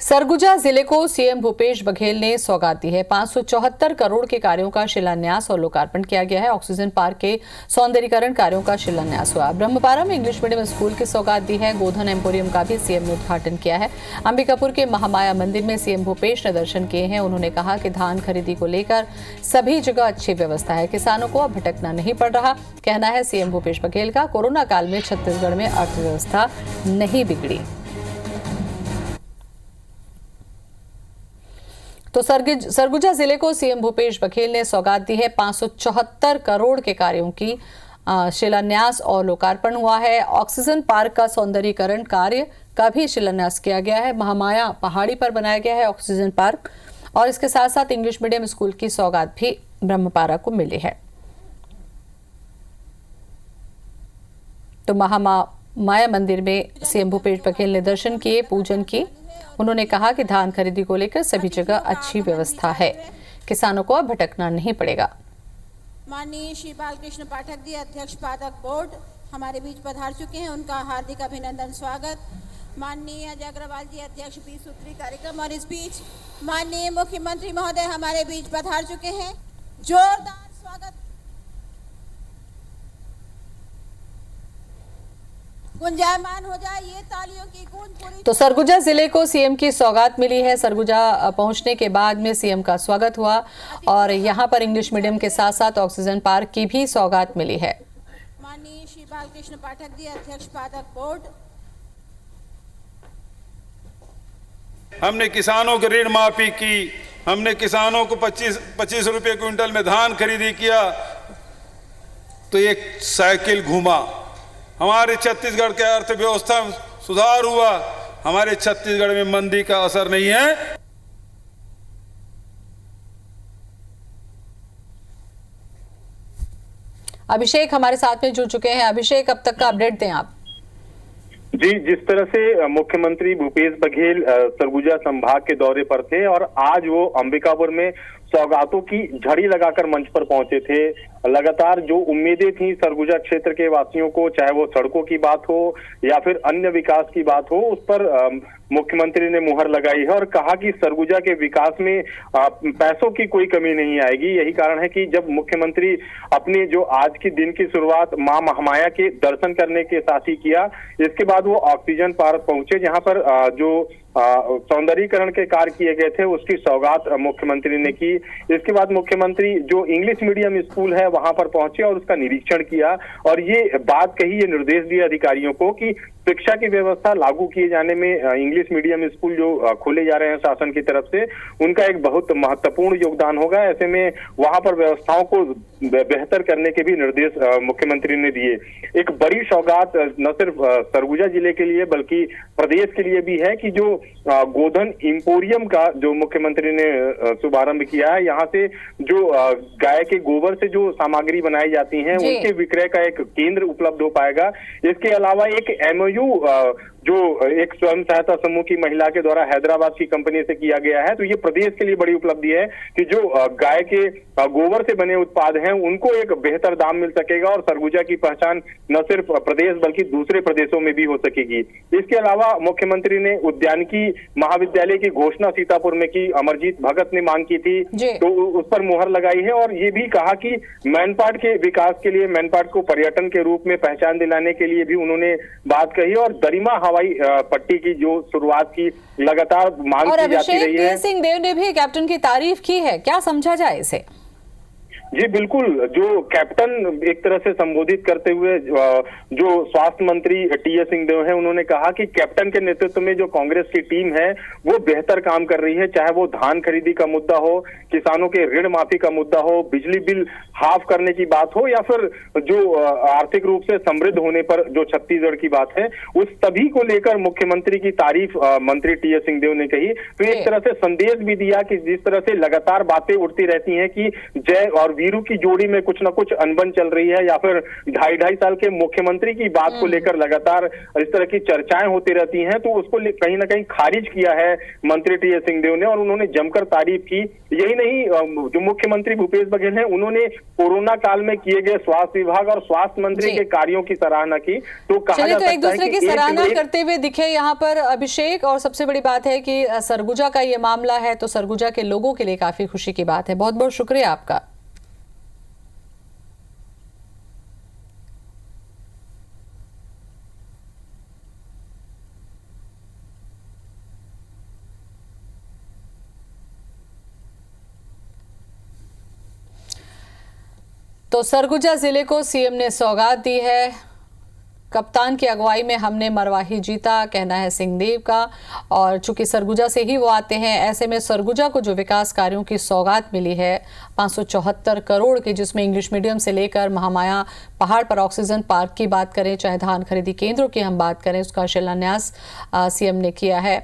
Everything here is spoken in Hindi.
सरगुजा जिले को सीएम भूपेश बघेल ने सौगात दी है। 574 करोड़ के कार्यों का शिलान्यास और लोकार्पण किया गया है। ऑक्सीजन पार्क के सौंदर्यीकरण कार्यों का शिलान्यास हुआ। ब्रह्मपारा में इंग्लिश मीडियम स्कूल की सौगात दी है। गोधन एम्पोरियम का भी सीएम ने उद्घाटन किया है। अंबिकापुर के महामाया मंदिर में सीएम भूपेश ने दर्शन किए हैं। उन्होंने कहा कि धान खरीदी को लेकर सभी जगह अच्छी व्यवस्था है, किसानों को अब भटकना नहीं पड़ रहा। कहना है सीएम भूपेश बघेल का, कोरोना काल में छत्तीसगढ़ में अर्थव्यवस्था नहीं बिगड़ी। तो सरगुजा जिले को सीएम भूपेश बघेल ने सौगात दी है। 574 करोड़ के कार्यों की शिलान्यास और लोकार्पण हुआ है। ऑक्सीजन पार्क का सौंदर्यीकरण कार्य का भी शिलान्यास किया गया है। महामाया पहाड़ी पर बनाया गया है ऑक्सीजन पार्क, और इसके साथ साथ इंग्लिश मीडियम स्कूल की सौगात भी ब्रह्मपारा को मिली है। तो महामाया मंदिर में सीएम भूपेश बघेल ने दर्शन किए, पूजन किए। उन्होंने कहा कि धान खरीदी को लेकर सभी जगह अच्छी व्यवस्था है, किसानों को अब भटकना नहीं पड़ेगा। माननीय श्री बालकृष्ण पाठक जी, अध्यक्ष पाठक बोर्ड हमारे बीच पधार चुके हैं, उनका हार्दिक अभिनंदन स्वागत। माननीय अजय अग्रवाल जी, अध्यक्ष 20 सूत्री कार्यक्रम, और इस बीच माननीय मुख्यमंत्री महोदय हमारे बीच पधार चुके हैं। जोरदार स्वागत, गुंजायमान हो जाए ये तालियों की गूंज पूरी। तो सरगुजा जिले को सीएम की सौगात मिली है। सरगुजा पहुंचने के बाद में सीएम का स्वागत हुआ, और यहां पर इंग्लिश मीडियम के साथ साथ ऑक्सीजन पार्क की भी सौगात मिली है। माननीय श्री बालकृष्ण पाठक जी, अध्यक्ष पाठक बोर्ड। हमने किसानों की ऋण माफी की, हमने किसानों को 25 रुपए क्विंटल में धान खरीदी किया, तो एक साइकिल घूमा। हमारे छत्तीसगढ़ के अर्थव्यवस्था में सुधार हुआ। हमारे छत्तीसगढ़ में मंदी का असर नहीं है। अभिषेक हमारे साथ में जुड़ चुके हैं। अभिषेक, अब तक का अपडेट दें आप। जी, जिस तरह से मुख्यमंत्री भूपेश बघेल सरगुजा संभाग के दौरे पर थे और आज वो अंबिकापुर में सौगातों की झड़ी लगाकर मंच पर पहुंचे थे। लगातार जो उम्मीदें थी सरगुजा क्षेत्र के वासियों को, चाहे वो सड़कों की बात हो या फिर अन्य विकास की बात हो, उस पर मुख्यमंत्री ने मुहर लगाई है और कहा कि सरगुजा के विकास में पैसों की कोई कमी नहीं आएगी। यही कारण है कि जब मुख्यमंत्री अपने जो आज की दिन की शुरुआत मां महामाया के दर्शन करने के साथ ही किया, इसके बाद वो ऑक्सीजन पार्क पहुंचे, जहां पर जो सौंदर्यीकरण के कार्य किए गए थे उसकी सौगात मुख्यमंत्री ने की। इसके बाद मुख्यमंत्री जो इंग्लिश मीडियम स्कूल है वहां पर पहुंचे और उसका निरीक्षण किया, और ये बात कही, ये निर्देश दिए अधिकारियों को कि शिक्षा की व्यवस्था लागू किए जाने में इंग्लिश मीडियम स्कूल जो खोले जा रहे हैं शासन की तरफ से, उनका एक बहुत महत्वपूर्ण योगदान होगा। ऐसे में वहां पर व्यवस्थाओं को बेहतर करने के भी निर्देश मुख्यमंत्री ने दिए। एक बड़ी सौगात न सिर्फ सरगुजा जिले के लिए बल्कि प्रदेश के लिए भी है कि जो गोधन एम्पोरियम का जो मुख्यमंत्री ने शुभारंभ किया है, यहाँ से जो गाय के गोबर से जो सामग्री बनाई जाती है उनके विक्रय का एक केंद्र उपलब्ध हो पाएगा। इसके अलावा एक MOU जो एक स्वयं सहायता समूह की महिला के द्वारा हैदराबाद की कंपनी से किया गया है, तो ये प्रदेश के लिए बड़ी उपलब्धि है कि जो गाय के गोबर से बने उत्पाद हैं उनको एक बेहतर दाम मिल सकेगा और सरगुजा की पहचान न सिर्फ प्रदेश बल्कि दूसरे प्रदेशों में भी हो सकेगी। इसके अलावा मुख्यमंत्री ने उद्यानिकी महाविद्यालय की घोषणा सीतापुर में की, अमरजीत भगत ने मांग की थी, तो उस पर मुहर लगाई है, और ये भी कहा कि मैनपाट के विकास के लिए, मैनपाट को पर्यटन के रूप में पहचान दिलाने के लिए भी उन्होंने बात कही, और गरिमा हवाई पट्टी की जो शुरुआत की लगातार मांग की जाती रही है। सिंह देव ने भी कैप्टन की तारीफ की है, क्या समझा जाए इसे? जी बिल्कुल, जो कैप्टन एक तरह से संबोधित करते हुए जो स्वास्थ्य मंत्री TS सिंहदेव हैं, उन्होंने कहा कि कैप्टन के नेतृत्व में जो कांग्रेस की टीम है वो बेहतर काम कर रही है, चाहे वो धान खरीदी का मुद्दा हो, किसानों के ऋण माफी का मुद्दा हो, बिजली बिल हाफ करने की बात हो, या फिर जो आर्थिक रूप से समृद्ध होने पर जो छत्तीसगढ़ की बात है, उस सभी को लेकर मुख्यमंत्री की तारीफ मंत्री TS सिंहदेव ने कही। तो एक तरह से संदेश भी दिया कि जिस तरह से लगातार बातें उठती रहती हैं कि जय और वीर वीरू की जोड़ी में कुछ ना कुछ अनबन चल रही है, या फिर 2.5 साल के मुख्यमंत्री की बात को लेकर लगातार इस तरह की चर्चाएं होती रहती हैं, तो उसको कहीं ना कहीं खारिज किया है मंत्री टी एस सिंहदेव ने, और उन्होंने जमकर तारीफ की। यही नहीं, जो मुख्यमंत्री भूपेश बघेल हैं उन्होंने कोरोना काल में किए गए स्वास्थ्य विभाग और स्वास्थ्य मंत्री के कार्यों की सराहना की। तो कहा जा तो एक सकता है दूसरे की कि सराहना करते हुए दिखे यहाँ पर अभिषेक, और सबसे बड़ी बात है कि सरगुजा का ये मामला है तो सरगुजा के लोगों के लिए काफी खुशी की बात है। बहुत बहुत शुक्रिया आपका। तो सरगुजा जिले को सीएम ने सौगात दी है। कप्तान की अगुवाई में हमने मरवाही जीता, कहना है सिंहदेव का। और चूंकि सरगुजा से ही वो आते हैं, ऐसे में सरगुजा को जो विकास कार्यों की सौगात मिली है 574 करोड़ की, जिसमें इंग्लिश मीडियम से लेकर महामाया पहाड़ पर ऑक्सीजन पार्क की बात करें, चाहे धान खरीदी केंद्रों की हम बात करें, उसका शिलान्यास सीएम ने किया है।